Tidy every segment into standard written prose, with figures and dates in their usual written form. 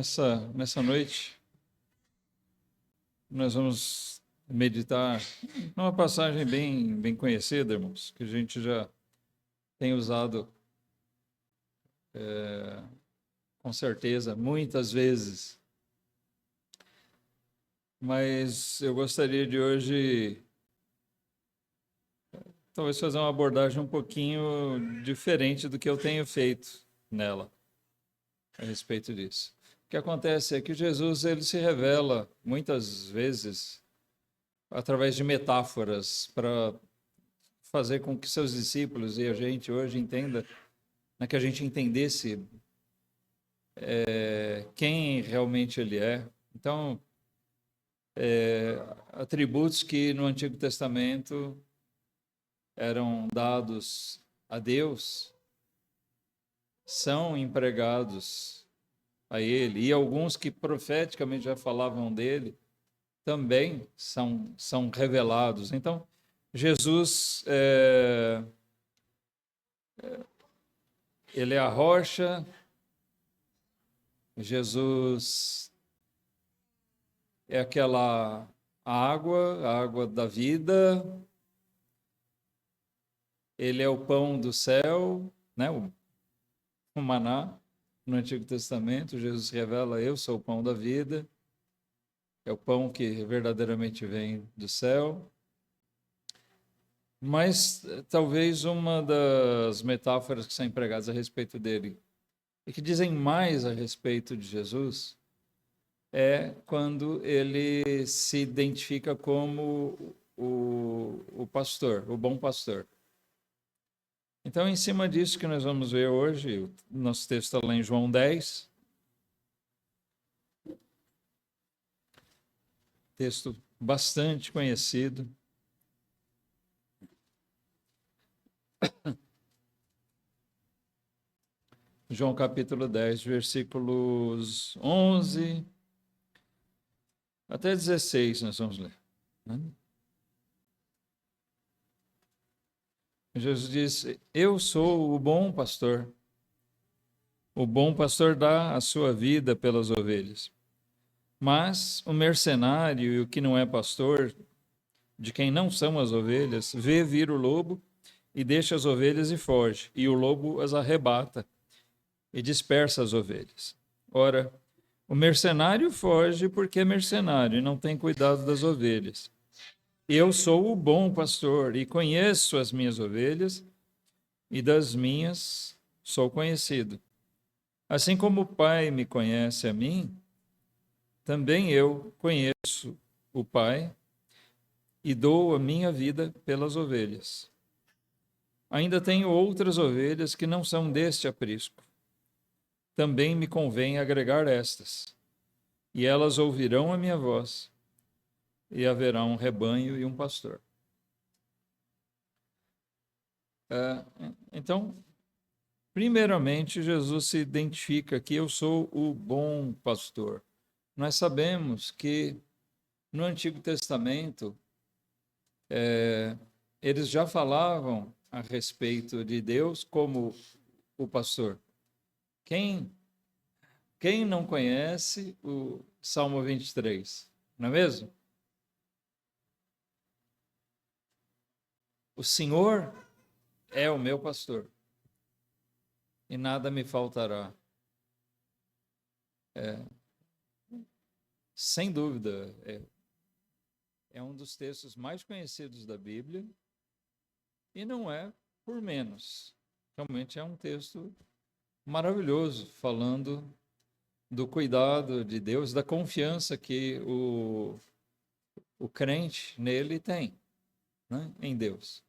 Nessa noite, nós vamos meditar numa passagem bem conhecida, irmãos, que a gente já tem usado com certeza muitas vezes. Mas eu gostaria de hoje talvez fazer uma abordagem um pouquinho diferente do que eu tenho feito nela, a respeito disso. O que acontece é que Jesus ele se revela muitas vezes através de metáforas para fazer com que seus discípulos e a gente hoje entenda, que a gente entendesse quem realmente ele é. Então, atributos que no Antigo Testamento eram dados a Deus são empregados a ele, e alguns que profeticamente já falavam dele também são revelados. Então, Jesus ele é a rocha, Jesus é aquela a água da vida, ele é o pão do céu, né? O maná. No Antigo Testamento, Jesus revela: eu sou o pão da vida, é o pão que verdadeiramente vem do céu. Mas talvez uma das metáforas que são empregadas a respeito dele e que dizem mais a respeito de Jesus é quando ele se identifica como o pastor, o bom pastor. Então, em cima disso que nós vamos ver hoje, o nosso texto está lá em João 10, texto bastante conhecido. João capítulo 10, versículos 11 até 16, nós vamos ler. Jesus diz: eu sou o bom pastor. O bom pastor dá a sua vida pelas ovelhas. Mas o mercenário e o que não é pastor, de quem não são as ovelhas, vê vir o lobo e deixa as ovelhas e foge, e o lobo as arrebata e dispersa as ovelhas. Ora, o mercenário foge porque é mercenário e não tem cuidado das ovelhas. Eu sou o bom pastor e conheço as minhas ovelhas, e das minhas sou conhecido. Assim como o Pai me conhece a mim, também eu conheço o Pai e dou a minha vida pelas ovelhas. Ainda tenho outras ovelhas que não são deste aprisco. Também me convém agregar estas, e elas ouvirão a minha voz, e haverá um rebanho e um pastor. Então, primeiramente, Jesus se identifica que eu sou o bom pastor. Nós sabemos que no Antigo Testamento, eles já falavam a respeito de Deus como o pastor. Quem não conhece o Salmo 23, não é mesmo? O Senhor é o meu pastor e nada me faltará. Sem dúvida, é um dos textos mais conhecidos da Bíblia e não é por menos. Realmente é um texto maravilhoso, falando do cuidado de Deus, da confiança que o crente nele tem, né, em Deus.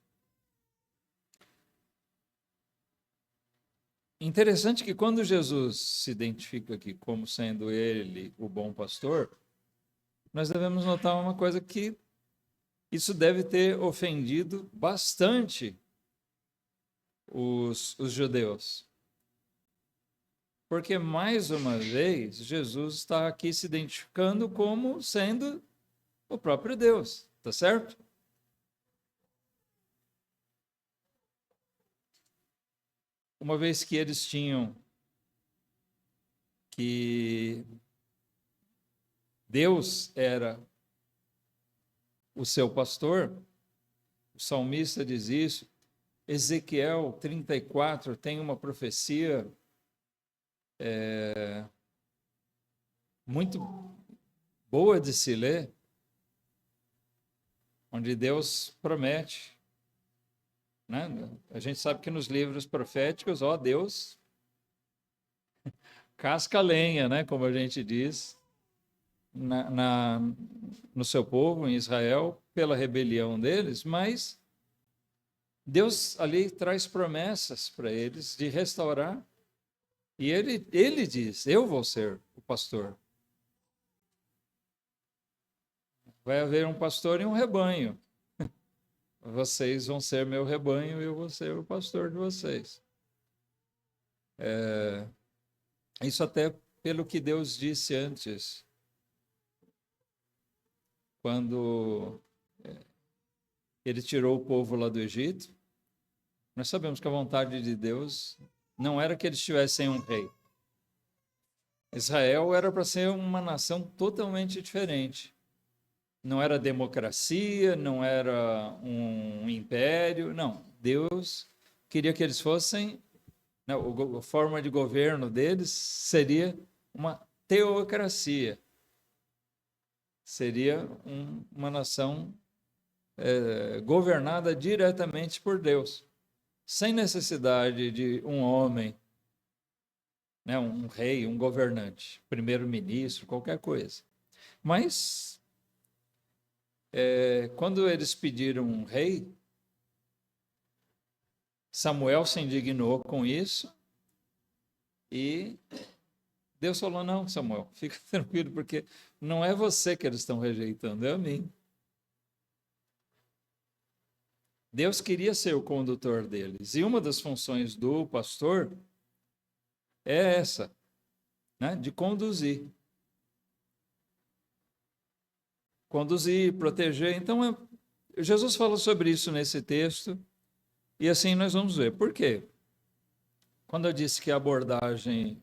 Interessante que quando Jesus se identifica aqui como sendo ele o bom pastor, nós devemos notar uma coisa, que isso deve ter ofendido bastante os judeus. Porque, mais uma vez, Jesus está aqui se identificando como sendo o próprio Deus, tá certo? Uma vez que eles tinham que Deus era o seu pastor, o salmista diz isso. Ezequiel 34 tem uma profecia muito boa de se ler, onde Deus promete, né? A gente sabe que nos livros proféticos, Deus casca a lenha, né? Como a gente diz, no seu povo, em Israel, pela rebelião deles, mas Deus ali traz promessas para eles de restaurar, e ele diz: eu vou ser o pastor. Vai haver um pastor e um rebanho. Vocês vão ser meu rebanho e eu vou ser o pastor de vocês. Isso até pelo que Deus disse antes, quando ele tirou o povo lá do Egito. Nós sabemos que a vontade de Deus não era que eles tivessem um rei. Israel era para ser uma nação totalmente diferente. Não era democracia, não era um império, não. Deus queria que eles fossem, né, a forma de governo deles seria uma teocracia. Seria uma nação governada diretamente por Deus, sem necessidade de um homem, né, um rei, um governante, primeiro-ministro, qualquer coisa. Mas, quando eles pediram um rei, Samuel se indignou com isso e Deus falou: não, Samuel, fica tranquilo, porque não é você que eles estão rejeitando, é a mim. Deus queria ser o condutor deles. E uma das funções do pastor é essa, né, de conduzir. Conduzir, proteger. Então, Jesus fala sobre isso nesse texto, e assim nós vamos ver. Por quê? Quando eu disse que a abordagem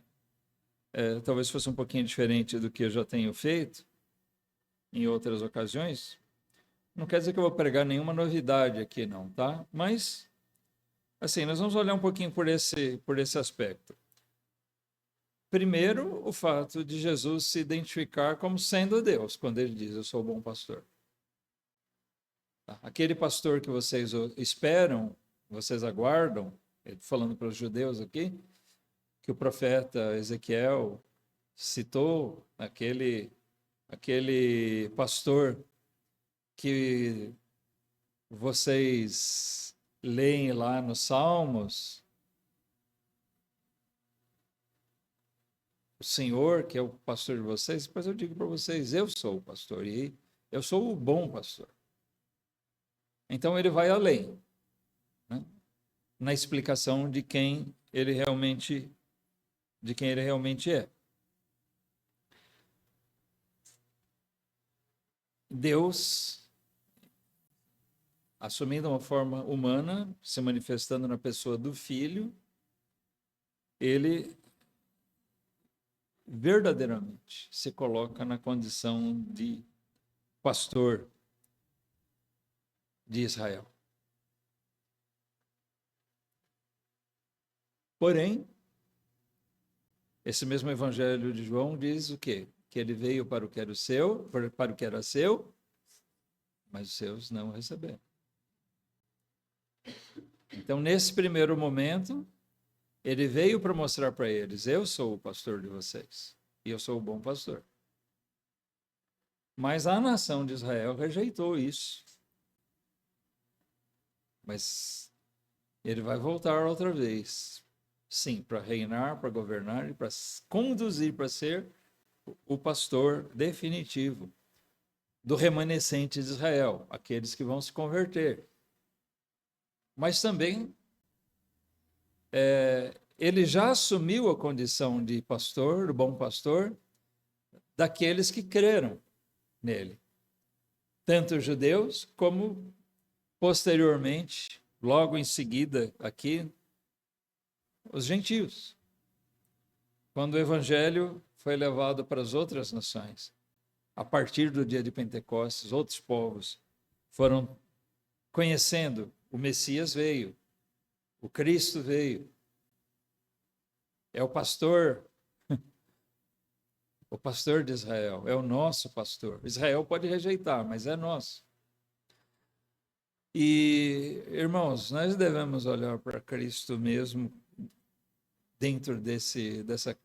talvez fosse um pouquinho diferente do que eu já tenho feito em outras ocasiões, não quer dizer que eu vou pregar nenhuma novidade aqui, não, tá? Mas, assim, nós vamos olhar um pouquinho por esse aspecto. Primeiro, o fato de Jesus se identificar como sendo Deus, quando ele diz: eu sou o bom pastor. Aquele pastor que vocês esperam, vocês aguardam, falando para os judeus aqui, que o profeta Ezequiel citou, aquele pastor que vocês leem lá nos Salmos, o Senhor, que é o pastor de vocês. Depois eu digo para vocês: eu sou o pastor e eu sou o bom pastor. Então ele vai além, né, na explicação de quem ele realmente é. Deus, assumindo uma forma humana, se manifestando na pessoa do Filho, ele verdadeiramente se coloca na condição de pastor de Israel. Porém, esse mesmo Evangelho de João diz o quê? Que ele veio para o que era seu, mas os seus não o receberam. Então, nesse primeiro momento, ele veio para mostrar para eles: eu sou o pastor de vocês, e eu sou o bom pastor. Mas a nação de Israel rejeitou isso. Mas ele vai voltar outra vez. Sim, para reinar, para governar e para conduzir, para ser o pastor definitivo do remanescente de Israel, aqueles que vão se converter. Mas também ele já assumiu a condição de pastor, bom pastor, daqueles que creram nele. Tanto os judeus como, posteriormente, logo em seguida aqui, os gentios. quando o evangelho foi levado para as outras nações, a partir do dia de Pentecostes, outros povos foram conhecendo, o Messias veio, o Cristo veio, é o pastor de Israel, é o nosso pastor. Israel pode rejeitar, mas é nosso. E, irmãos, nós devemos olhar para Cristo mesmo dentro dessa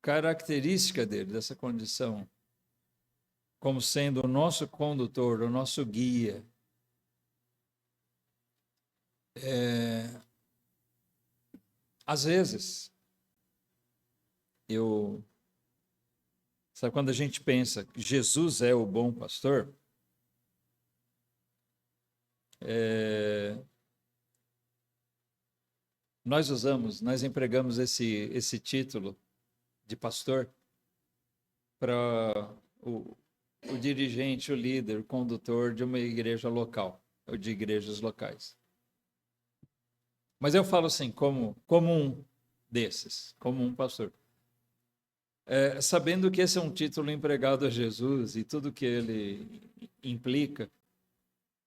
característica dele, dessa condição, como sendo o nosso condutor, o nosso guia. Às vezes, sabe quando a gente pensa que Jesus é o bom pastor? Nós empregamos esse título de pastor para o dirigente, o líder, o condutor de uma igreja local, ou de igrejas locais. Mas eu falo assim, como um desses, como um pastor. Sabendo que esse é um título empregado a Jesus e tudo que ele implica,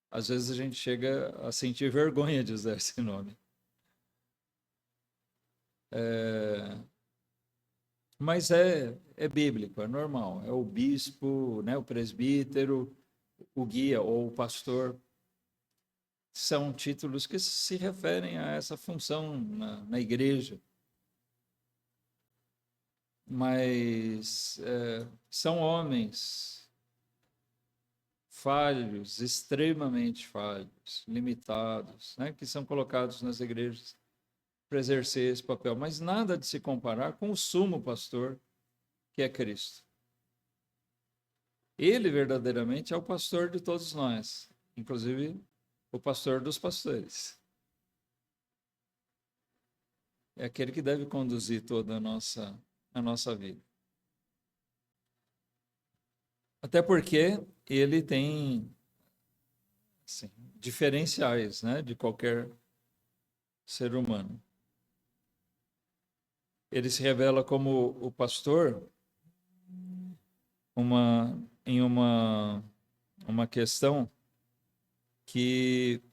às vezes a gente chega a sentir vergonha de usar esse nome. Mas é bíblico, é normal. É o bispo, né, o presbítero, o guia ou o pastor. São títulos que se referem a essa função na igreja. Mas são homens falhos, extremamente falhos, limitados, né, que são colocados nas igrejas para exercer esse papel. Mas nada de se comparar com o sumo pastor, que é Cristo. Ele verdadeiramente é o pastor de todos nós, inclusive o pastor dos pastores. É aquele que deve conduzir toda a nossa vida. Até porque ele tem assim, diferenciais, né, de qualquer ser humano. Ele se revela como o pastor em uma questão que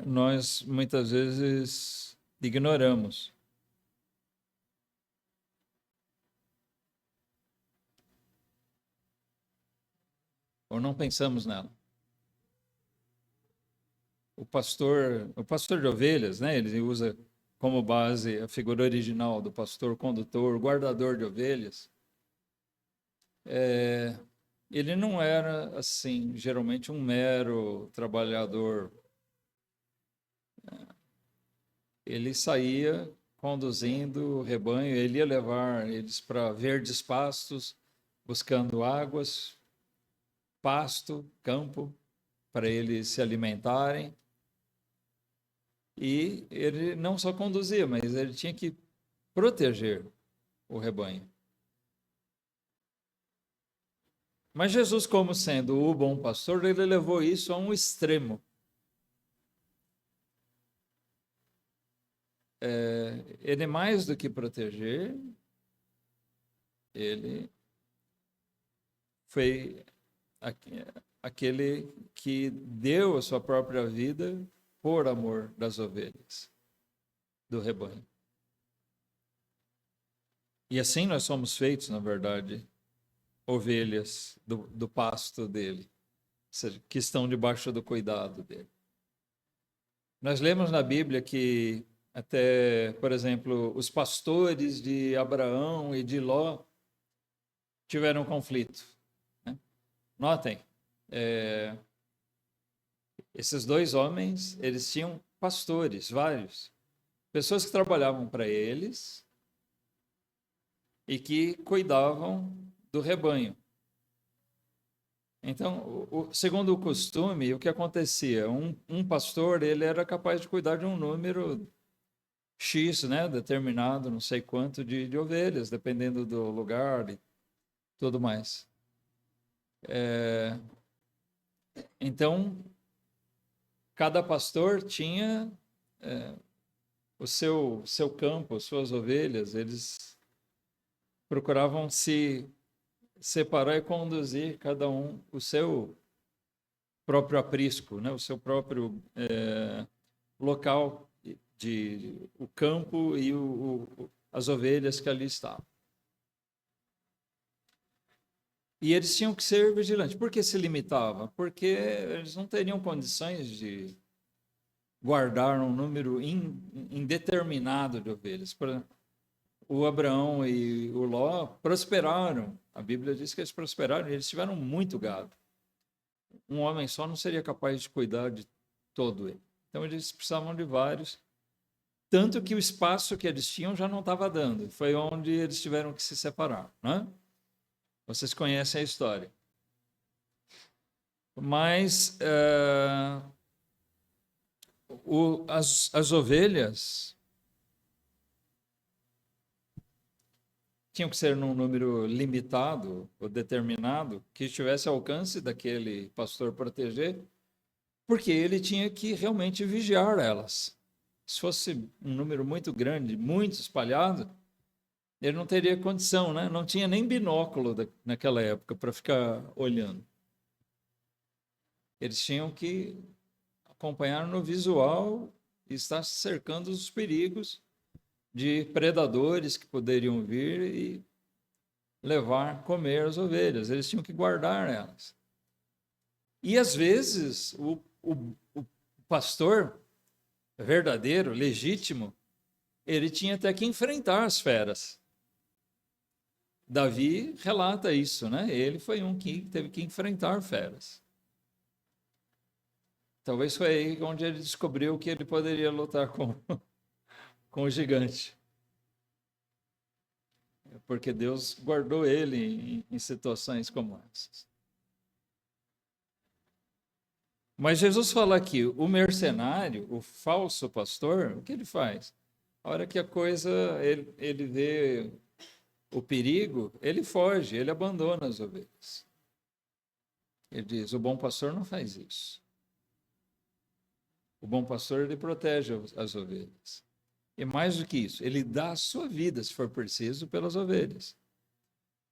nós muitas vezes ignoramos. Ou não pensamos nela. O pastor de ovelhas, né, ele usa como base a figura original do pastor condutor, guardador de ovelhas. Ele não era, assim, geralmente um mero trabalhador. Ele saía conduzindo o rebanho, ele ia levar eles para verdes pastos, buscando águas, pasto, campo, para eles se alimentarem. E ele não só conduzia, mas ele tinha que proteger o rebanho. Mas Jesus, como sendo o bom pastor, ele levou isso a um extremo. Ele, mais do que proteger, ele foi aquele que deu a sua própria vida por amor das ovelhas, do rebanho. E assim nós somos feitos, na verdade, ovelhas do pasto dele, ou seja, que estão debaixo do cuidado dele. Nós lemos na Bíblia que até, por exemplo, os pastores de Abraão e de Ló tiveram conflito. Né? Notem, esses dois homens, eles tinham pastores, vários, pessoas que trabalhavam para eles e que cuidavam do rebanho. Então, segundo o costume, o que acontecia? Um pastor, ele era capaz de cuidar de um número X, né, determinado, não sei quanto, de ovelhas, dependendo do lugar e tudo mais. Então, cada pastor tinha o seu campo, suas ovelhas, eles procuravam se separar e conduzir cada um o seu próprio aprisco, né? O seu próprio local o campo e as ovelhas que ali estavam. E eles tinham que ser vigilantes. Por que se limitava? Porque eles não teriam condições de guardar um número indeterminado de ovelhas. O Abraão e o Ló prosperaram. A Bíblia diz que eles prosperaram e eles tiveram muito gado. Um homem só não seria capaz de cuidar de todo ele. Então eles precisavam de vários. Tanto que o espaço que eles tinham já não estava dando. Foi onde eles tiveram que se separar, né? Vocês conhecem a história. Mas as ovelhas tinham que ser num número limitado ou determinado, que estivesse ao alcance daquele pastor proteger, porque ele tinha que realmente vigiar elas. Se fosse um número muito grande, muito espalhado, ele não teria condição, né? Não tinha nem binóculo naquela época para ficar olhando. Eles tinham que acompanhar no visual e estar cercando os perigos de predadores que poderiam vir e comer as ovelhas. Eles tinham que guardar elas. E às vezes o pastor verdadeiro, legítimo, ele tinha até que enfrentar as feras. Davi relata isso, né? Ele foi um que teve que enfrentar feras. Talvez foi aí onde ele descobriu que ele poderia lutar com o gigante. Porque Deus guardou ele em situações como essas. Mas Jesus fala aqui, o mercenário, o falso pastor, o que ele faz? A hora que a coisa, ele vê o perigo, ele foge, ele abandona as ovelhas. Ele diz, o bom pastor não faz isso. O bom pastor, ele protege as ovelhas. E mais do que isso, ele dá a sua vida, se for preciso, pelas ovelhas.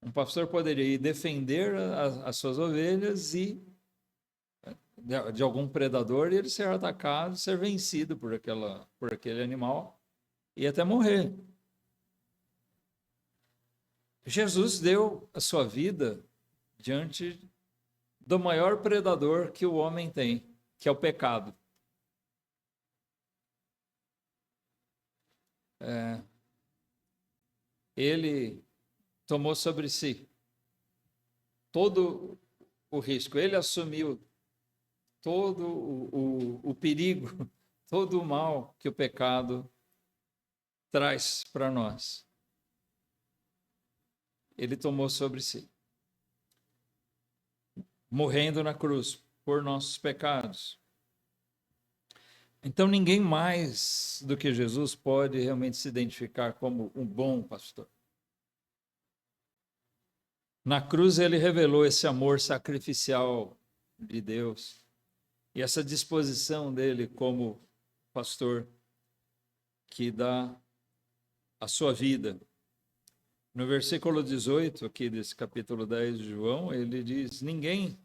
Um pastor poderia ir defender as suas ovelhas e de algum predador e ele ser atacado, ser vencido por aquele animal e até morrer. Jesus deu a sua vida diante do maior predador que o homem tem, que é o pecado. Ele tomou sobre si todo o risco, ele assumiu todo o perigo, todo o mal que o pecado traz para nós. Ele tomou sobre si, morrendo na cruz por nossos pecados. Então, ninguém mais do que Jesus pode realmente se identificar como um bom pastor. Na cruz, ele revelou esse amor sacrificial de Deus e essa disposição dele como pastor que dá a sua vida. No versículo 18 aqui desse capítulo 10 de João, ele diz, ninguém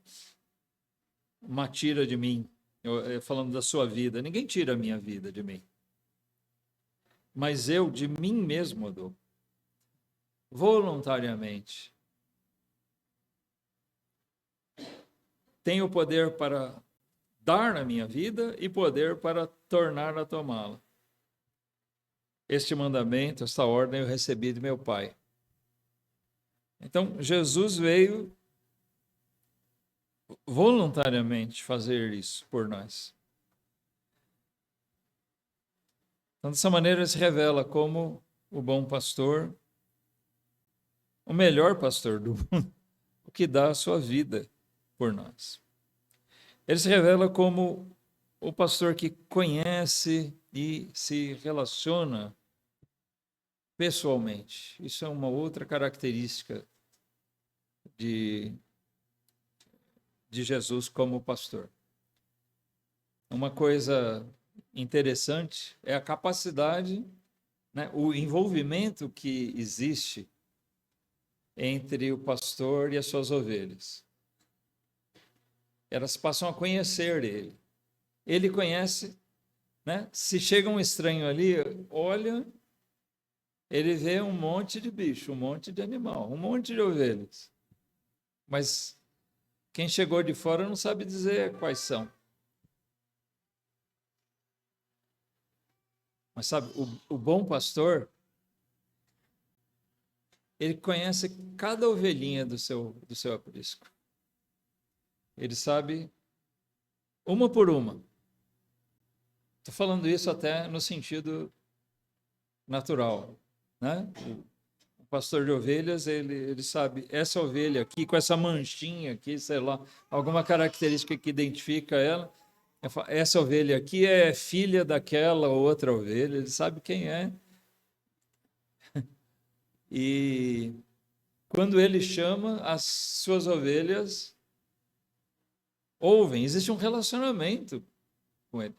me tira de mim, falando da sua vida, ninguém tira a minha vida de mim, mas eu de mim mesmo dou, voluntariamente. Tenho poder para dar a minha vida e poder para tornar a tomá-la. Este mandamento, esta ordem eu recebi de meu Pai. Então, Jesus veio voluntariamente fazer isso por nós. Então, dessa maneira, ele se revela como o bom pastor, o melhor pastor do mundo, o que dá a sua vida por nós. Ele se revela como o pastor que conhece e se relaciona pessoalmente. Isso é uma outra característica de Jesus como pastor. Uma coisa interessante é a capacidade, né, o envolvimento que existe entre o pastor e as suas ovelhas. Elas passam a conhecer ele. Ele conhece, né? Se chega um estranho ali, olha, ele vê um monte de bicho, um monte de animal, um monte de ovelhas. Mas quem chegou de fora não sabe dizer quais são. Mas sabe, o bom pastor, ele conhece cada ovelhinha do seu aprisco. Ele sabe uma por uma. Estou falando isso até no sentido natural, né? O pastor de ovelhas, ele sabe essa ovelha aqui, com essa manchinha aqui, sei lá, alguma característica que identifica ela. Essa ovelha aqui é filha daquela outra ovelha, ele sabe quem é. E quando ele chama, as suas ovelhas ouvem, existe um relacionamento com ele.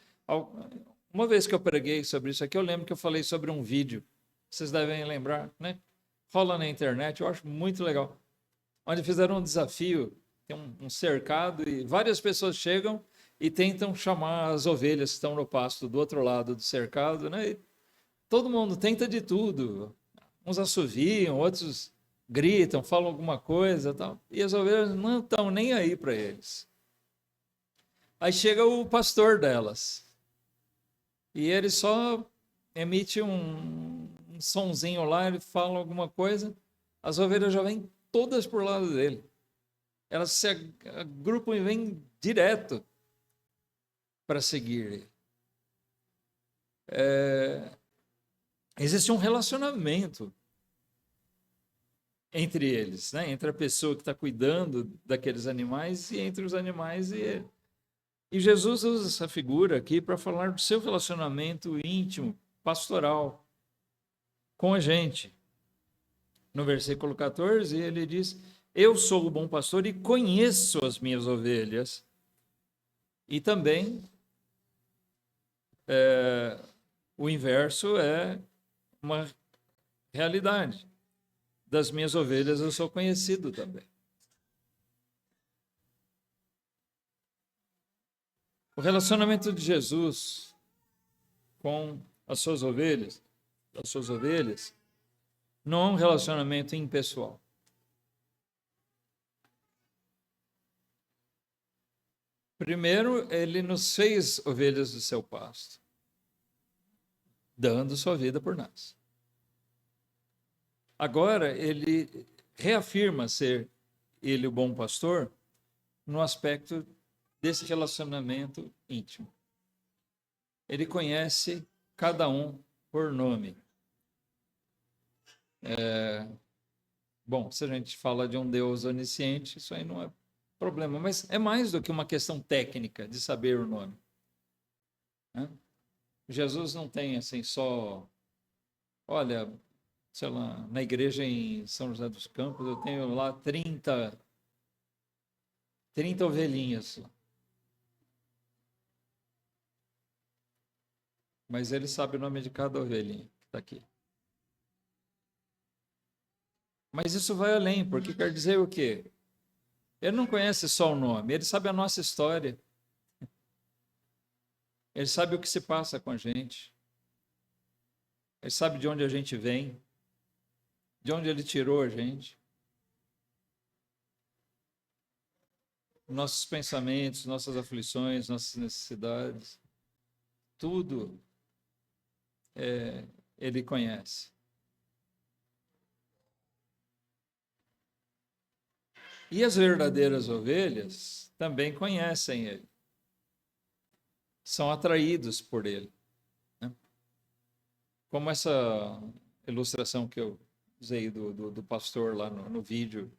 Uma vez que eu preguei sobre isso aqui, eu lembro que eu falei sobre um vídeo, vocês devem lembrar, né? Rola na internet, eu acho muito legal, onde fizeram um desafio, tem um cercado e várias pessoas chegam e tentam chamar as ovelhas que estão no pasto do outro lado do cercado, né? E todo mundo tenta de tudo, uns assoviam, outros gritam, falam alguma coisa, tal, e as ovelhas não estão nem aí para eles. Aí chega o pastor delas, e ele só emite um sonzinho lá, ele fala alguma coisa, as ovelhas já vêm todas por lado dele. Elas se agrupam e vêm direto para seguir ele. Existe um relacionamento entre eles, né? Entre a pessoa que está cuidando daqueles animais e entre os animais e ele. E Jesus usa essa figura aqui para falar do seu relacionamento íntimo, pastoral, com a gente. No versículo 14, ele diz: eu sou o bom pastor e conheço as minhas ovelhas. E também o inverso é uma realidade. Das minhas ovelhas eu sou conhecido também. O relacionamento de Jesus com as suas ovelhas, não é um relacionamento impessoal. Primeiro, ele nos fez ovelhas do seu pasto, dando sua vida por nós. Agora, ele reafirma ser ele o bom pastor no aspecto desse relacionamento íntimo. Ele conhece cada um por nome. Bom, se a gente fala de um Deus onisciente, isso aí não é problema, mas é mais do que uma questão técnica de saber o nome. Né? Jesus não tem assim só, olha, sei lá, na igreja em São José dos Campos eu tenho lá 30 ovelhinhas. Mas ele sabe o nome de cada ovelhinha que está aqui. Mas isso vai além, porque quer dizer o quê? Ele não conhece só o nome, ele sabe a nossa história. Ele sabe o que se passa com a gente. Ele sabe de onde a gente vem, de onde ele tirou a gente. Nossos pensamentos, nossas aflições, nossas necessidades, tudo ele conhece. E as verdadeiras ovelhas também conhecem ele. São atraídos por ele. Né? Como essa ilustração que eu usei do pastor lá no vídeo.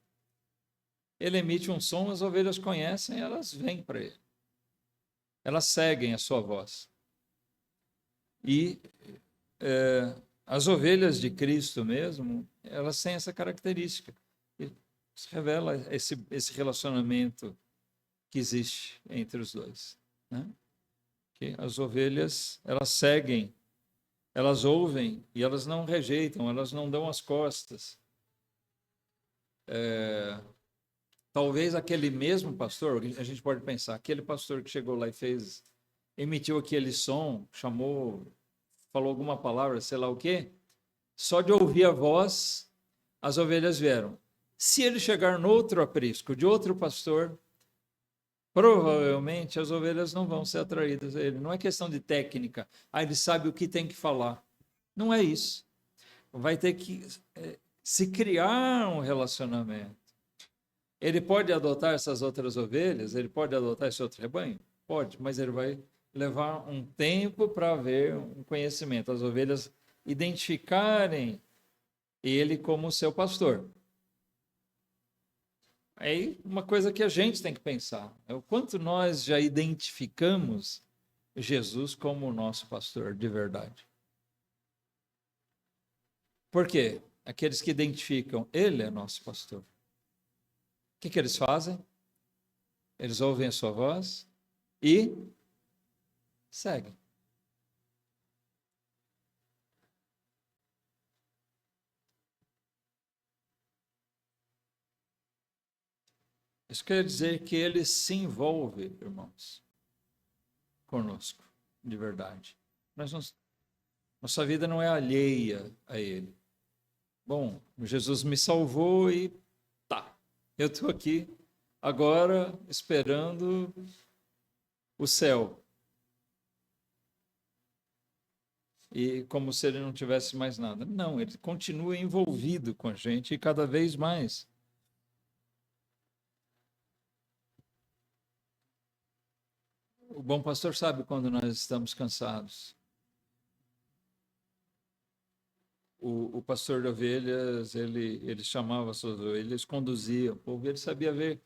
Ele emite um som, as ovelhas conhecem, elas vêm para ele. Elas seguem a sua voz. E as ovelhas de Cristo mesmo, elas têm essa característica. Se revela esse relacionamento que existe entre os dois. Né? Okay? As ovelhas, elas seguem, elas ouvem e elas não rejeitam, elas não dão as costas. Talvez aquele mesmo pastor, a gente pode pensar, aquele pastor que chegou lá e emitiu aquele som, chamou, falou alguma palavra, sei lá o quê, só de ouvir a voz, as ovelhas vieram. Se ele chegar no outro aprisco de outro pastor, provavelmente as ovelhas não vão ser atraídas a ele. Não é questão de técnica, ele sabe o que tem que falar. Não é isso. Vai ter que se criar um relacionamento. Ele pode adotar essas outras ovelhas, ele pode adotar esse outro rebanho? Pode, mas ele vai levar um tempo para haver um conhecimento, as ovelhas identificarem ele como seu pastor. Aí, uma coisa que a gente tem que pensar é o quanto nós já identificamos Jesus como o nosso pastor de verdade. Por quê? Aqueles que identificam, ele é nosso pastor. O que eles fazem? Eles ouvem a sua voz e seguem. Isso quer dizer que ele se envolve, irmãos, conosco, de verdade. Nossa vida não é alheia a ele. Bom, Jesus me salvou e tá, eu estou aqui agora esperando o céu. E como se ele não tivesse mais nada. Não, ele continua envolvido com a gente e cada vez mais. O bom pastor sabe quando nós estamos cansados. O pastor de ovelhas, ele chamava as suas ovelhas, conduzia o povo, ele sabia ver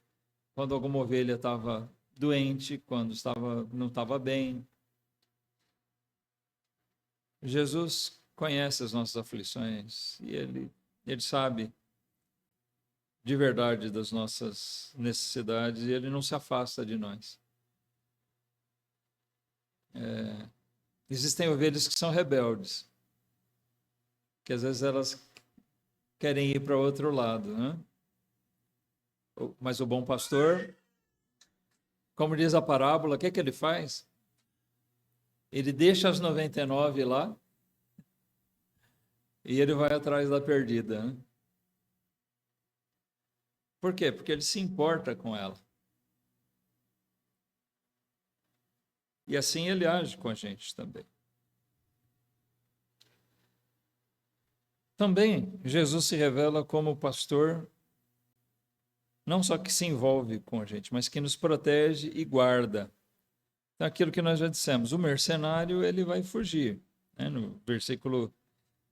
quando alguma ovelha estava doente, quando não estava bem. Jesus conhece as nossas aflições e ele sabe de verdade das nossas necessidades e ele não se afasta de nós. Existem ovelhas que são rebeldes, que às vezes elas querem ir para outro lado, né? Mas o bom pastor, como diz a parábola, o que ele faz? Ele deixa as 99 lá e ele vai atrás da perdida, né? Por quê? Porque ele se importa com ela. E assim ele age com a gente também. Também Jesus se revela como pastor, não só que se envolve com a gente, mas que nos protege e guarda. Então, aquilo que nós já dissemos, o mercenário ele vai fugir. Né? No versículo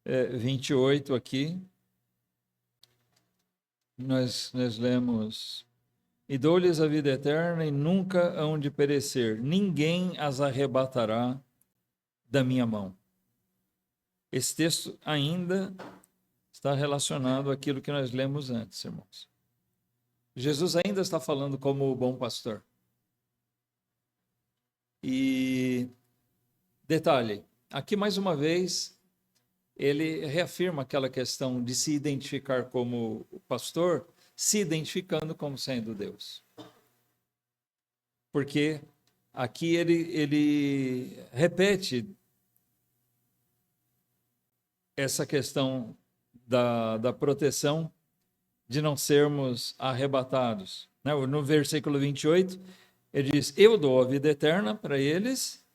28 aqui, nós lemos: e dou-lhes a vida eterna e nunca hão de perecer, ninguém as arrebatará da minha mão. Esse texto ainda está relacionado àquilo que nós lemos antes, irmãos. Jesus ainda está falando como o bom pastor. E detalhe, aqui mais uma vez, ele reafirma aquela questão de se identificar como pastor, se identificando como sendo Deus. Porque aqui ele repete essa questão da proteção de não sermos arrebatados. No versículo 28, ele diz: eu dou a vida eterna para eles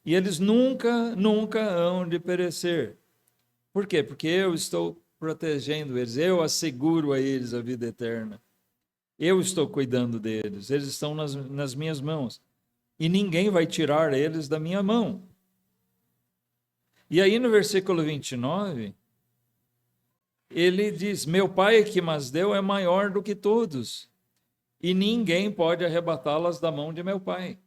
e eles nunca, nunca hão de perecer. Por quê? Porque eu estou protegendo eles, eu asseguro a eles a vida eterna. Eu estou cuidando deles, eles estão nas minhas mãos. E ninguém vai tirar eles da minha mão. E aí no versículo 29, ele diz: meu Pai que mas deu é maior do que todos, e ninguém pode arrebatá-las da mão de meu Pai.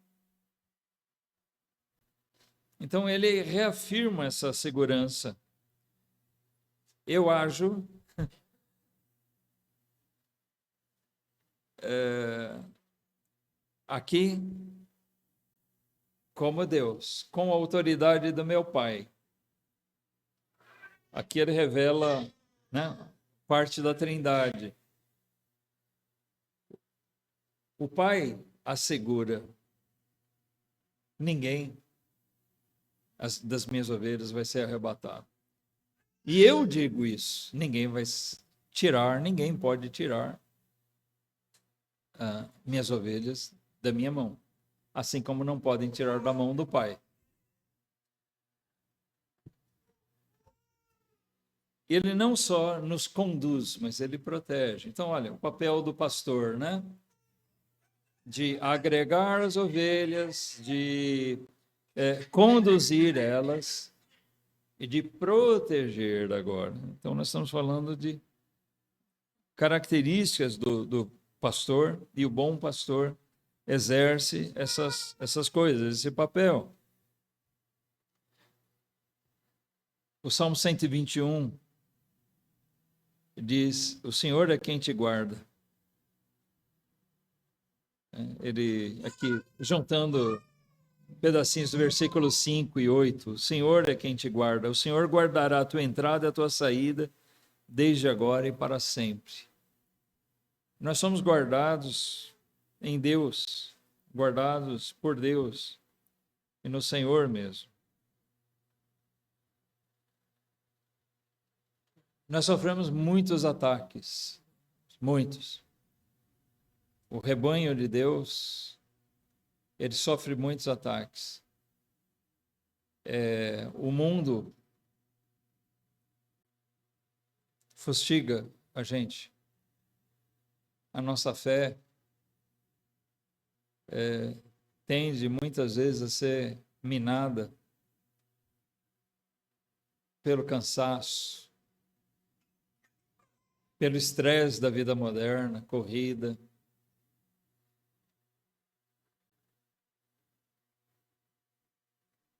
Então ele reafirma essa segurança. Eu ajo aqui como Deus, com a autoridade do meu Pai. Aqui ele revela, né, parte da Trindade. O Pai assegura: ninguém das minhas ovelhas vai ser arrebatado. E eu digo isso: ninguém vai tirar, ninguém pode tirar minhas ovelhas da minha mão, assim como não podem tirar da mão do Pai. Ele não só nos conduz, mas ele protege. Então, olha, o papel do pastor, né? De agregar as ovelhas, de conduzir elas e de proteger agora. Então, nós estamos falando de características do pastor, e o bom pastor exerce essas coisas, esse papel. O Salmo 121 diz: o Senhor é quem te guarda. Ele, aqui, juntando pedacinhos do versículo 5 e 8, o Senhor é quem te guarda. O Senhor guardará a tua entrada e a tua saída, desde agora e para sempre. Nós somos guardados em Deus, guardados por Deus e no Senhor mesmo. Nós sofremos muitos ataques, muitos. O rebanho de Deus, ele sofre muitos ataques. O mundo fustiga a gente. A nossa fé tende muitas vezes a ser minada pelo cansaço, pelo estresse da vida moderna, corrida.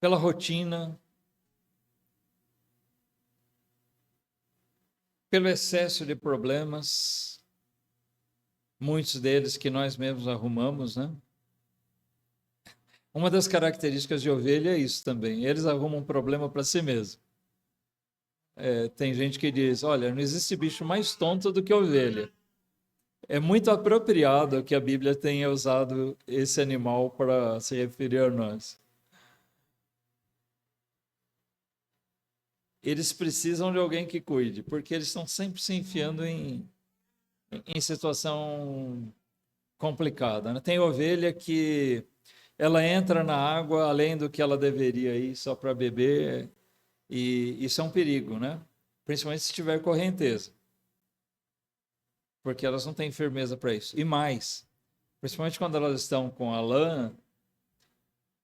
Pela rotina, pelo excesso de problemas, muitos deles que nós mesmos arrumamos, né? Uma das características de ovelha é isso também, eles arrumam um problema para si mesmo. Tem gente que diz: olha, não existe bicho mais tonto do que ovelha. É muito apropriado que a Bíblia tenha usado esse animal para se referir a nós. Eles precisam de alguém que cuide, porque eles estão sempre se enfiando em situação complicada, né? Tem ovelha que ela entra na água além do que ela deveria ir só para beber, e isso é um perigo, né? Principalmente se tiver correnteza, porque elas não têm firmeza para isso. E mais, principalmente quando elas estão com a lã,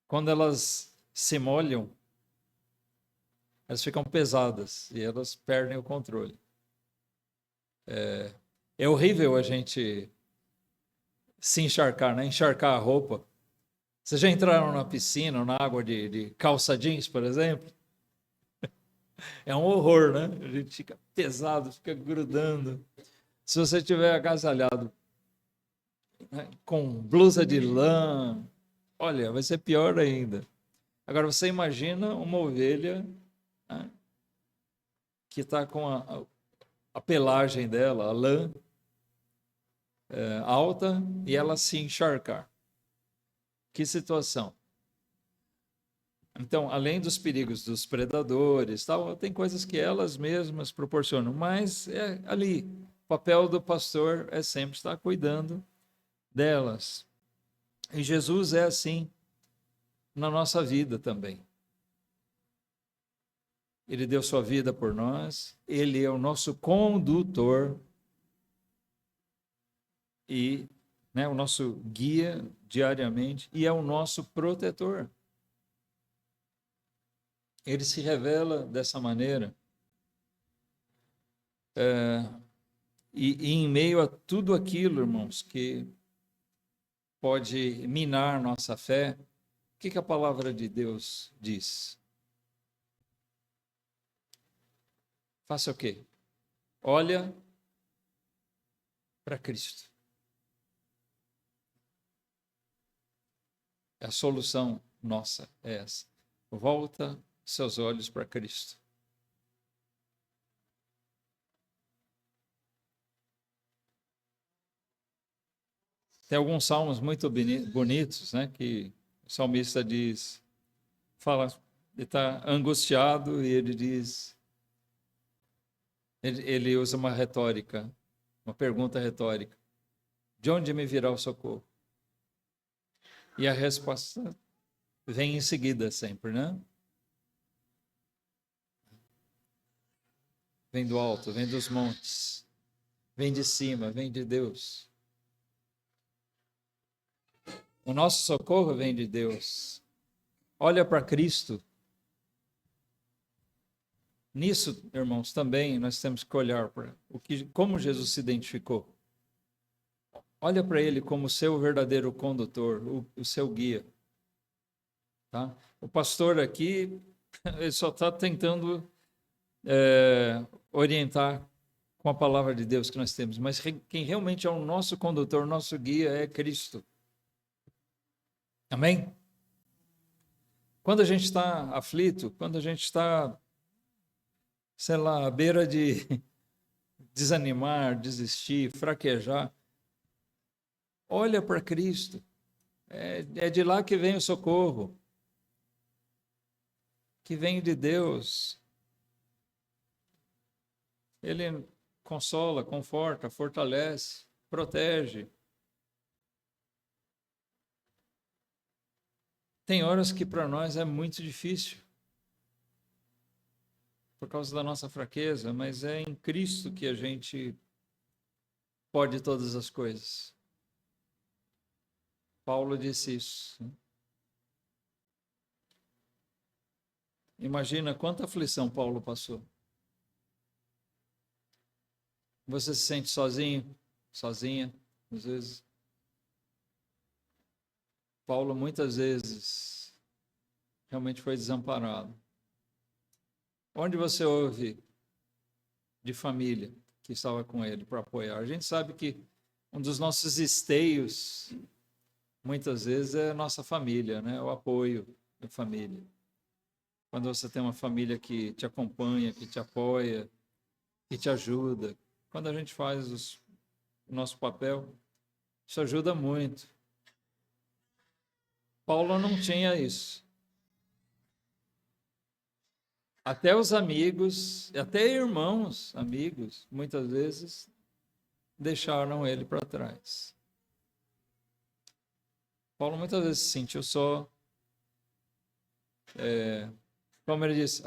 quando elas se molham, elas ficam pesadas e elas perdem o controle. É horrível a gente se encharcar, né? Encharcar a roupa. Vocês já entraram na piscina, na água de calça jeans, por exemplo? É um horror, né? A gente fica pesado, fica grudando. Se você estiver agasalhado, né, com blusa de lã, olha, vai ser pior ainda. Agora, você imagina uma ovelha, né, que está com a pelagem dela, a lã, alta, e ela se encharcar. Que situação. Então, além dos perigos dos predadores, tal, tem coisas que elas mesmas proporcionam, mas ali, o papel do pastor é sempre estar cuidando delas. E Jesus é assim na nossa vida também. Ele deu sua vida por nós, ele é o nosso condutor e, né, o nosso guia diariamente, e é o nosso protetor. Ele se revela dessa maneira. E em meio a tudo aquilo, irmãos, que pode minar nossa fé, o que a palavra de Deus diz? Faça o quê? Olha para Cristo. É a solução nossa é essa. Volta seus olhos para Cristo. Tem alguns salmos muito bonitos, né, que o salmista diz, fala, ele está angustiado e ele diz, ele usa uma retórica, uma pergunta retórica: de onde me virá o socorro? E a resposta vem em seguida sempre, né? Vem do alto, vem dos montes, vem de cima, vem de Deus. O nosso socorro vem de Deus. Olha para Cristo. Nisso, irmãos, também nós temos que olhar para como Jesus se identificou. Olha para ele como seu verdadeiro condutor, o seu guia. Tá? O pastor aqui, ele só está tentando orientar com a palavra de Deus que nós temos, mas quem realmente é o nosso condutor, o nosso guia é Cristo. Amém? Quando a gente está aflito, quando a gente está, sei lá, à beira de desanimar, desistir, fraquejar, olha para Cristo. É de lá que vem o socorro, que vem de Deus. Ele consola, conforta, fortalece, protege. Tem horas que para nós é muito difícil, por causa da nossa fraqueza, mas é em Cristo que a gente pode todas as coisas. Paulo disse isso. Imagina quanta aflição Paulo passou. Você se sente sozinho, sozinha, às vezes. Paulo muitas vezes realmente foi desamparado. Onde você ouve de família que estava com ele para apoiar? A gente sabe que um dos nossos esteios, muitas vezes, é a nossa família, né? O apoio da família. Quando você tem uma família que te acompanha, que te apoia, que te ajuda. Quando a gente faz o nosso papel, isso ajuda muito. Paulo não tinha isso. Até os amigos, até irmãos, amigos, muitas vezes, deixaram ele para trás. Paulo muitas vezes se sentiu só. Como ele disse,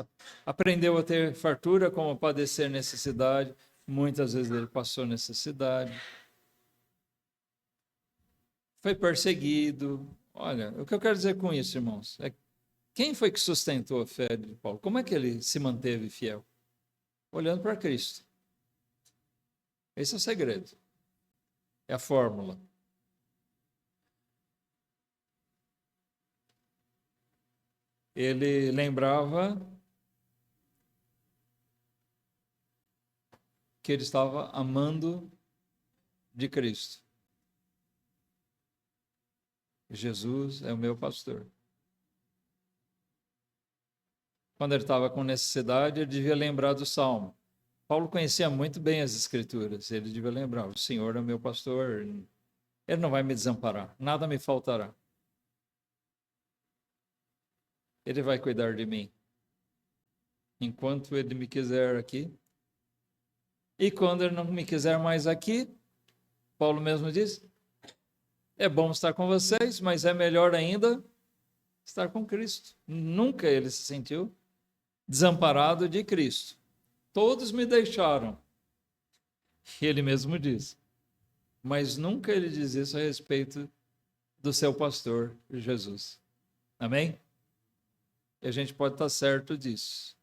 aprendeu a ter fartura, como a padecer necessidade. Muitas vezes ele passou necessidade. Foi perseguido. Olha, o que eu quero dizer com isso, irmãos, é quem foi que sustentou a fé de Paulo? Como é que ele se manteve fiel? Olhando para Cristo. Esse é o segredo. É a fórmula. Ele lembrava que ele estava amando de Cristo. Jesus é o meu pastor. Quando ele estava com necessidade, ele devia lembrar do Salmo. Paulo conhecia muito bem as Escrituras. Ele devia lembrar: o Senhor é o meu pastor, ele não vai me desamparar, nada me faltará. Ele vai cuidar de mim enquanto ele me quiser aqui. E quando ele não me quiser mais aqui, Paulo mesmo diz: é bom estar com vocês, mas é melhor ainda estar com Cristo. Nunca ele se sentiu desamparado de Cristo. Todos me deixaram. Ele mesmo diz. Mas nunca ele diz isso a respeito do seu pastor, Jesus. Amém? E a gente pode estar certo disso.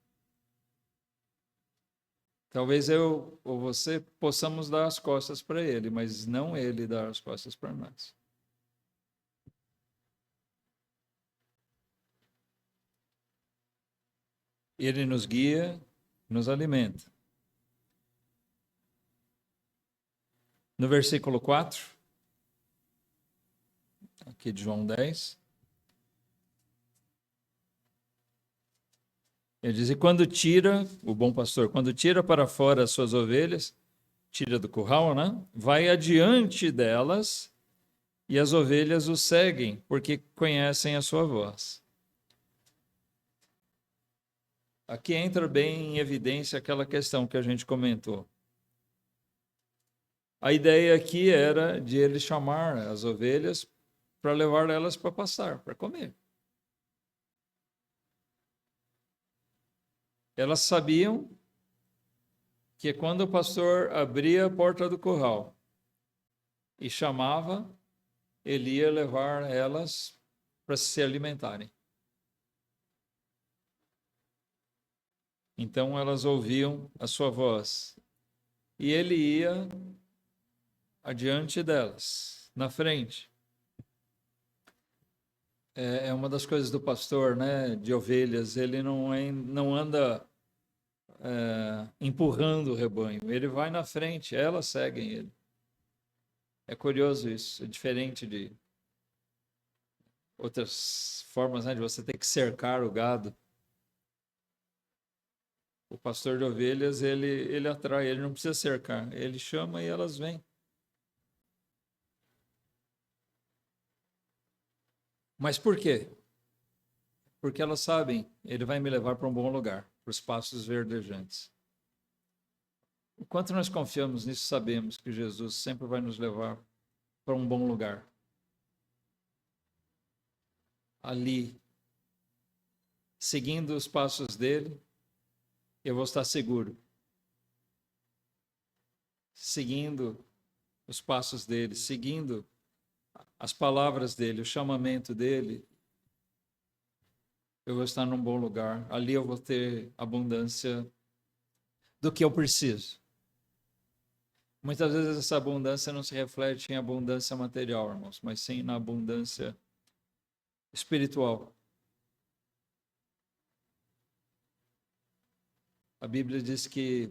Talvez eu ou você possamos dar as costas para ele, mas não ele dar as costas para nós. Ele nos guia, nos alimenta. No versículo 4, aqui de João 10, Ele diz, e quando tira, o bom pastor, quando tira para fora as suas ovelhas, tira do curral, né? Vai adiante delas e as ovelhas o seguem, porque conhecem a sua voz. Aqui entra bem em evidência aquela questão que a gente comentou. A ideia aqui era de ele chamar as ovelhas para levar elas para pastar, para comer. Elas sabiam que quando o pastor abria a porta do curral e chamava, ele ia levar elas para se alimentarem. Então elas ouviam a sua voz e ele ia adiante delas, na frente. É uma das coisas do pastor, né, de ovelhas, ele não anda empurrando o rebanho, ele vai na frente, elas seguem ele. É curioso isso, é diferente de outras formas, né, de você ter que cercar o gado. O pastor de ovelhas, ele atrai, ele não precisa cercar, ele chama e elas vêm. Mas por quê? Porque elas sabem, ele vai me levar para um bom lugar, para os pastos verdejantes. Enquanto nós confiamos nisso, sabemos que Jesus sempre vai nos levar para um bom lugar. Ali, seguindo os passos dele, eu vou estar seguro. Seguindo os passos dele, seguindo as palavras dele, o chamamento dele, eu vou estar num bom lugar. Ali eu vou ter abundância do que eu preciso. Muitas vezes essa abundância não se reflete em abundância material, irmãos, mas sim na abundância espiritual. A Bíblia diz que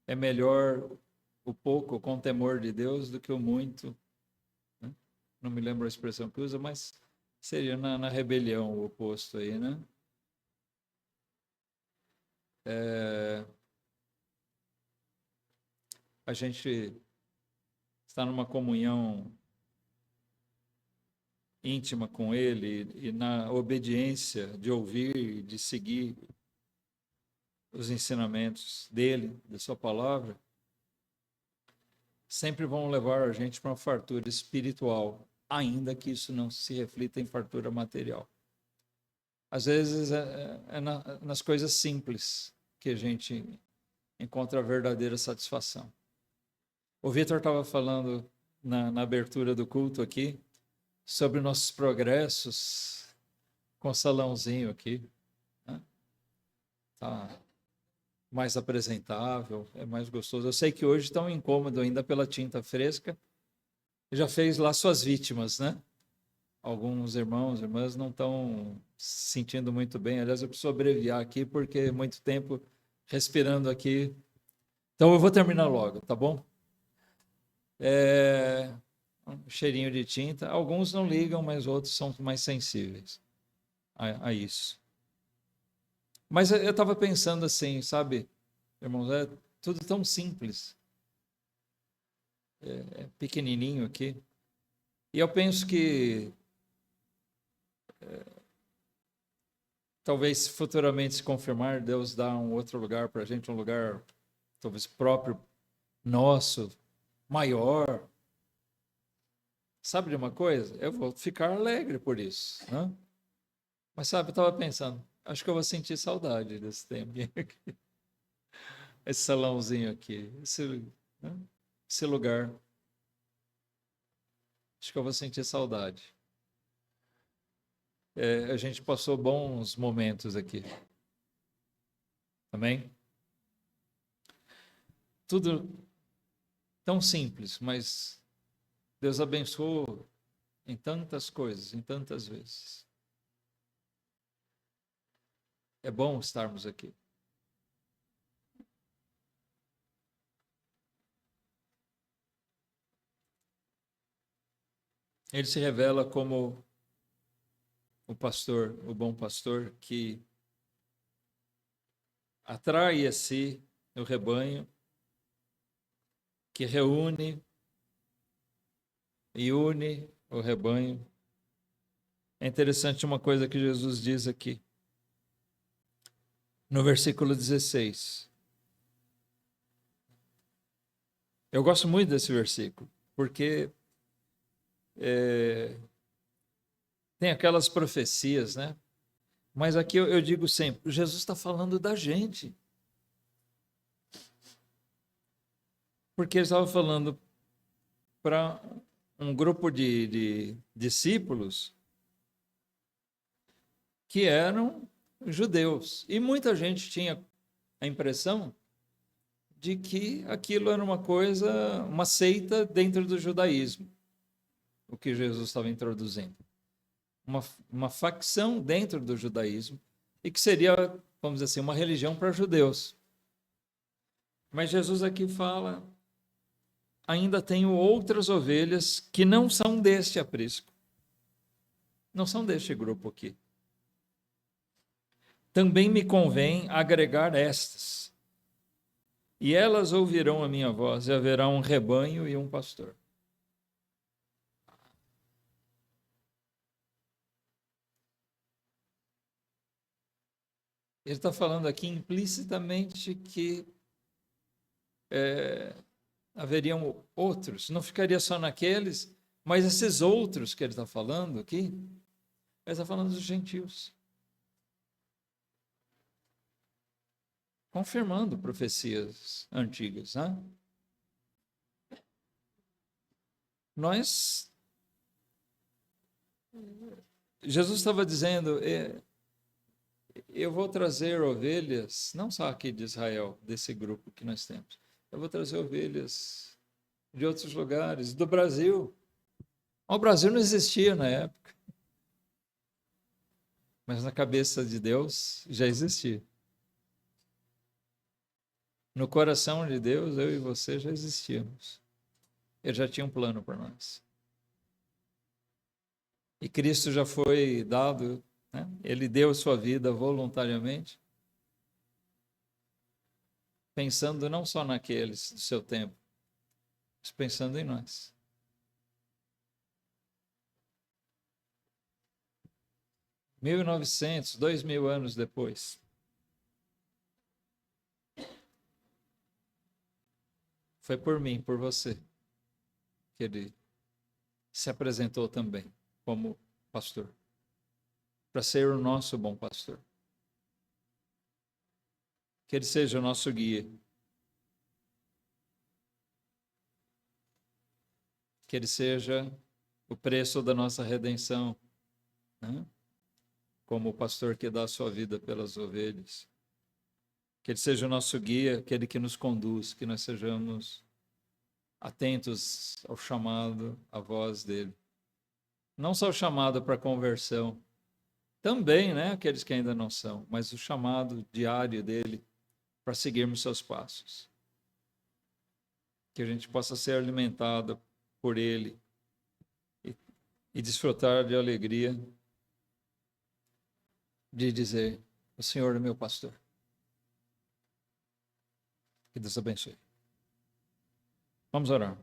é melhor o pouco com temor de Deus do que o muito, né? Não me lembro a expressão que usa, mas seria na rebelião o oposto aí, né? A gente está numa comunhão íntima com Ele e na obediência de ouvir e de seguir os ensinamentos dele, da sua palavra, sempre vão levar a gente para uma fartura espiritual, ainda que isso não se reflita em fartura material. Às vezes nas coisas simples que a gente encontra a verdadeira satisfação. O Vitor estava falando na abertura do culto aqui sobre nossos progressos com o salãozinho aqui, né? Tá mais apresentável, é mais gostoso. Eu sei que hoje está um incômodo ainda pela tinta fresca. Já fez lá suas vítimas, né? Alguns irmãos, irmãs não estão se sentindo muito bem. Aliás, eu preciso abreviar aqui porque muito tempo respirando aqui. Então eu vou terminar logo, tá bom? Um cheirinho de tinta. Alguns não ligam, mas outros são mais sensíveis a isso. Mas eu estava pensando assim, sabe, irmãos, é tudo tão simples, pequenininho aqui. E eu penso que talvez futuramente se confirmar, Deus dá um outro lugar para a gente, um lugar talvez próprio, nosso, maior. Sabe de uma coisa? Eu vou ficar alegre por isso, né? Mas sabe, eu estava pensando, acho que eu vou sentir saudade desse tempo aqui. Esse salãozinho aqui, né? Esse lugar. Acho que eu vou sentir saudade. A gente passou bons momentos aqui. Amém? Tudo tão simples, mas Deus abençoou em tantas coisas, em tantas vezes. É bom estarmos aqui. Ele se revela como o pastor, o bom pastor, que atrai a si o rebanho, que reúne e une o rebanho. É interessante uma coisa que Jesus diz aqui, no versículo 16. Eu gosto muito desse versículo, porque tem aquelas profecias, né? Mas aqui eu digo sempre, Jesus está falando da gente. Porque ele estava falando para um grupo de discípulos que eram judeus. E muita gente tinha a impressão de que aquilo era uma coisa, uma seita dentro do judaísmo, o que Jesus estava introduzindo. Uma facção dentro do judaísmo, e que seria, vamos dizer assim, uma religião para judeus. Mas Jesus aqui fala, ainda tenho outras ovelhas que não são deste aprisco, não são deste grupo aqui. Também me convém agregar estas, e elas ouvirão a minha voz, e haverá um rebanho e um pastor. Ele está falando aqui implicitamente que haveriam outros, não ficaria só naqueles, mas esses outros que ele está falando aqui, ele está falando dos gentios. Confirmando profecias antigas, né? Jesus estava dizendo, eu vou trazer ovelhas, não só aqui de Israel, desse grupo que nós temos, eu vou trazer ovelhas de outros lugares, do Brasil. O Brasil não existia na época, mas na cabeça de Deus já existia. No coração de Deus, eu e você já existíamos. Ele já tinha um plano para nós. E Cristo já foi dado, né? Ele deu a sua vida voluntariamente, pensando não só naqueles do seu tempo, mas pensando em nós. 1900, 2000 anos depois, foi por mim, por você, que ele se apresentou também como pastor, para ser o nosso bom pastor. Que ele seja o nosso guia. Que ele seja o preço da nossa redenção, né? Como o pastor que dá a sua vida pelas ovelhas. Que ele seja o nosso guia, aquele que nos conduz, que nós sejamos atentos ao chamado, à voz dele. Não só o chamado para conversão, também, né, aqueles que ainda não são, mas o chamado diário dele para seguirmos seus passos. Que a gente possa ser alimentado por ele e desfrutar de alegria de dizer, o Senhor é meu pastor. Que Deus abençoe. Vamos orar.